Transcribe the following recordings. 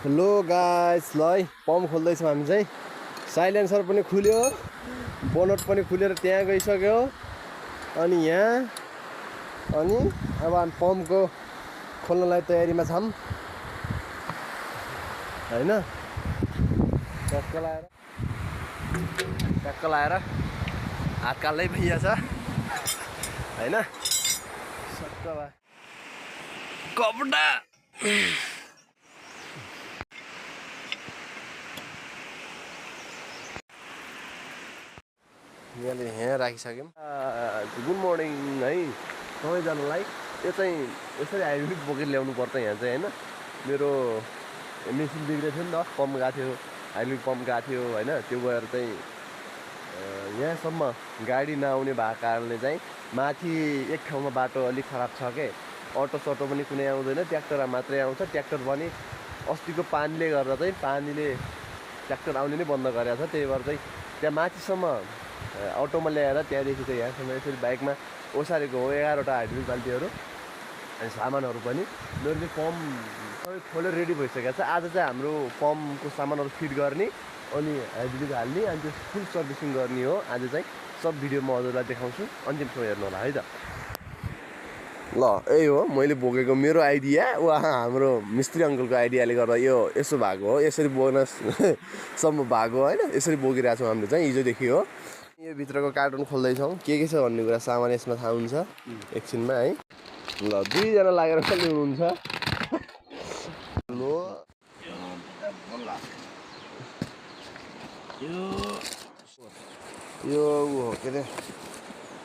Hello guys ल है pump खोल्दैछौँ हामी चाहिँ साइलेन्सर पनि खुल्यो बोनट पनि खुलेर त्यहाँ गइसक्यो अनि यहाँ अनि अब हामी पम्पको खोल्नलाई तयारीमा छौँ हैन टक्क लाएर हात काल्दै भइहाल्छ हैन सक्क भए कपडा यहाँले यहाँ राखिसक्यौँ गुड मर्निङ है सबैजनालाई यो चाहिँ यसरी हाइड्रोलिक बोकेर ल्याउनु पर्छ यहाँ चाहिँ होइन मेरो मेसिन बिग्रेको थियो नि त पम्प गएको थियो हाइड्रोलिक पम्प गएको थियो होइन त्यो गएर चाहिँ यहाँसम्म गाडी नआउने भएको कारणले चाहिँ माथि एक ठाउँमा बाटो अलिक खराब छ के अटो सटो पनि कुनै आउँदैन ट्र्याक्टर मात्रै आउँछ ट्र्याक्टर पनि अस्तिको पानीले गर्दा चाहिँ पानीले ट्र्याक्टर आउने नै बन्द गरेको छ त्यही भएर चाहिँ त्यहाँ माथिसम्म अटोमा ल्याएर त्यहाँदेखि चाहिँ यहाँसम्म यसरी बाइकमा ओसारेको हो 11वटा हाइड्रोलिक बाल्टीहरू अनि सामानहरू पनि मेरो चाहिँ पम्प सबै खोलेर रेडी भइसकेको छ आज चाहिँ हाम्रो पम्पको सामानहरू फिट गर्ने अनि हाइड्रोलिक हाल्ने अनि त्यो फुल सर्भिसिङ गर्ने हो आज चाहिँ सब भिडियो म हजुरलाई देखाउँछु अन्तिमसम्म हेर्नु होला है त ल यही हो मैले बोकेको मेरो आइडिया वा हाम्रो मिस्त्री अङ्कलको आइडियाले गर्दा यो यसो भएको हो यसरी बोनससम्म भएको होइन यसरी बोकिरहेको छौँ हामीले चाहिँ हिजोदेखि हो यो भित्रको कार्टुन खोल्दैछौँ के छ भन्ने कुरा सामान यसमा थाहा हुन्छ एकछिनमा है ल दुईजना लागेर कसले हुनुहुन्छ लो यो के अरे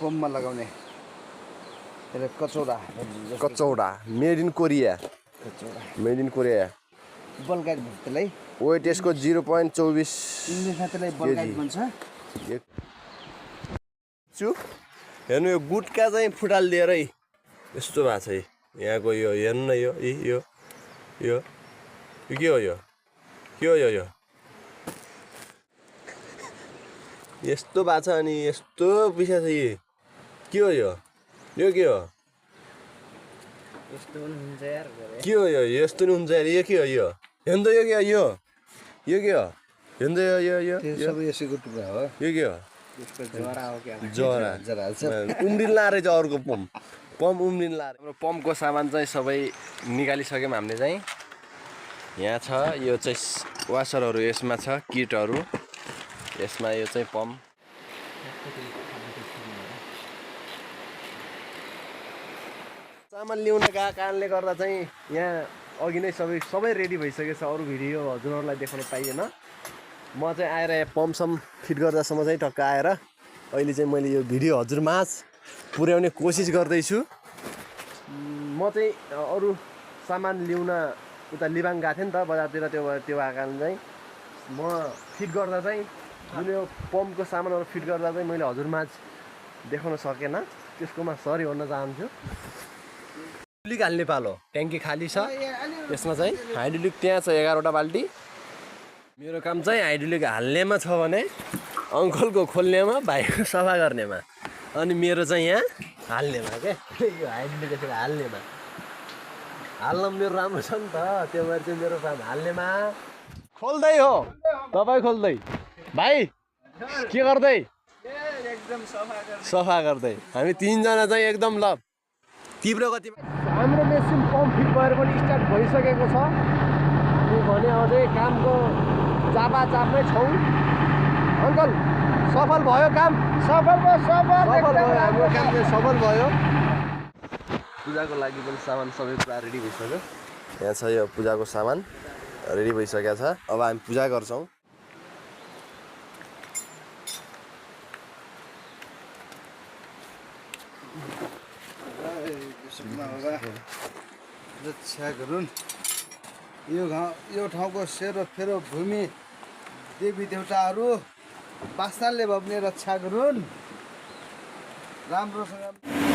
पम्पमा लगाउने कचौडा मेड इन कोरिया बल्गाइट भन्छ त्यसलाई वेट यसको 0.24 इङ्ग्लिसमा त्यसलाई बल्गाइट भन्छ हेर्नु यो गुटका चाहिँ फुटालिदिएर यस्तो भएको छ यहाँको यो हेर्नु न यो के हो यो यस्तो भएको छ अनि यस्तो पिछा छ के हो यो के हो यस्तो पनि हुन्छ यार के हो यो यस्तो नि हुन्छ यार यो के हो यो हेर्नु त यो के हो के हो हेर्नु त यो सबै यसैको टुक्रा हो यो के हो जरा हो क्या जरा उम्रिन लाएर चाहिँ अर्को पम्प उम्रिन लाएर हाम्रो पम्पको सामान चाहिँ सबै निकालिसक्यौँ हामीले चाहिँ यहाँ छ यो चाहिँ वासरहरू यसमा छ किटहरू यसमा यो चाहिँ पम्प सामान ल्याउन गएको कारणले गर्दा चाहिँ यहाँ अघि नै सबै रेडी भइसकेको छ अरू भिडियो हजुरहरूलाई देखाउन पाइएन म चाहिँ आएर यहाँ पम्पसम्म फिट गर्दासम्म चाहिँ टक्क आएर अहिले चाहिँ मैले यो भिडियो हजुरमाझ पुर्याउने कोसिस गर्दैछु म चाहिँ अरू सामान ल्याउन उता लिबाङ गएको थिएँ नि त बजारतिर त्यो भएको कारण चाहिँ म फिट गर्दा चाहिँ जुन यो पम्पको सामानहरू फिट गर्दा चाहिँ मैले हजुरमाझ देखाउन सकेन त्यसकोमा सरी भन्न चाहन्छु हाइड्रोलिक हाल्ने पालो ट्याङ्की खाली छ यसमा चाहिँ हाइड्रोलिक त्यहाँ छ 11वटा बाल्टी मेरो काम चाहिँ हाइड्रोलिक हाल्नेमा छ भने अङ्कलको खोल्नेमा भाइको सफा गर्नेमा अनि मेरो चाहिँ यहाँ हाल्नेमा क्या यो हाइड्रोलिक यसरी हाल्नेमा हाल्न मेरो राम्रो छ नि त त्यो भएर चाहिँ मेरो काम हाल्नेमा खोल्दै हो तपाईँ खोल्दै भाइ के गर्दै एकदम सफा गर्दै हामी तिनजना चाहिँ एकदम ल तीव्र गतिमा हाम्रो मेसिन पम्प फिट भएर पनि स्टार्ट भइसकेको छ भने अझै कामको चापमै छौँ अङ्कल सफल भयो काम सफल भयो हाम्रो काम चाहिँ सफल भयो पूजाको लागि पनि सामान सबै पुरा रेडी भइसक्यो यहाँ छ यो पूजाको सामान रेडी भइसकेको छ अब हामी पूजा गर्छौँ रक्षा गरून् यो ठाउँको सेरो फेरो भूमि देवी देवताहरू वासनाले भए पनि रक्षा गरून् राम्रोसँग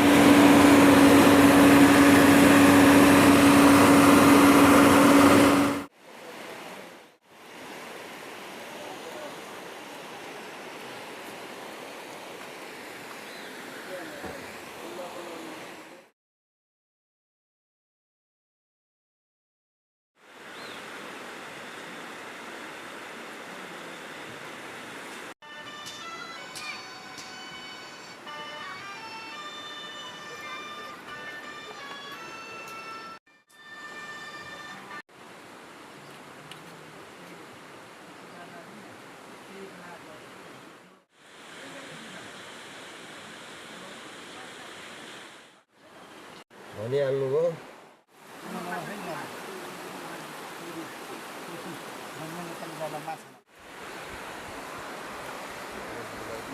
भनिहाल्नुभयो।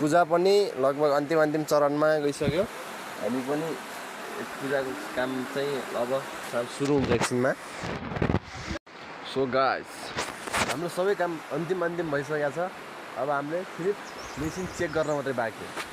पूजा पनि लगभग अन्तिम चरणमा गइसक्यो। हामी पनि पूजाको काम चाहिँ अब सुरु हुन्छ एकछिनमा। सो गाइस हाम्रो सबै काम अन्तिम भइसकेको छ। अब हामीले सिर्फ मेसिन चेक गर्न मात्रै बाँकी हो।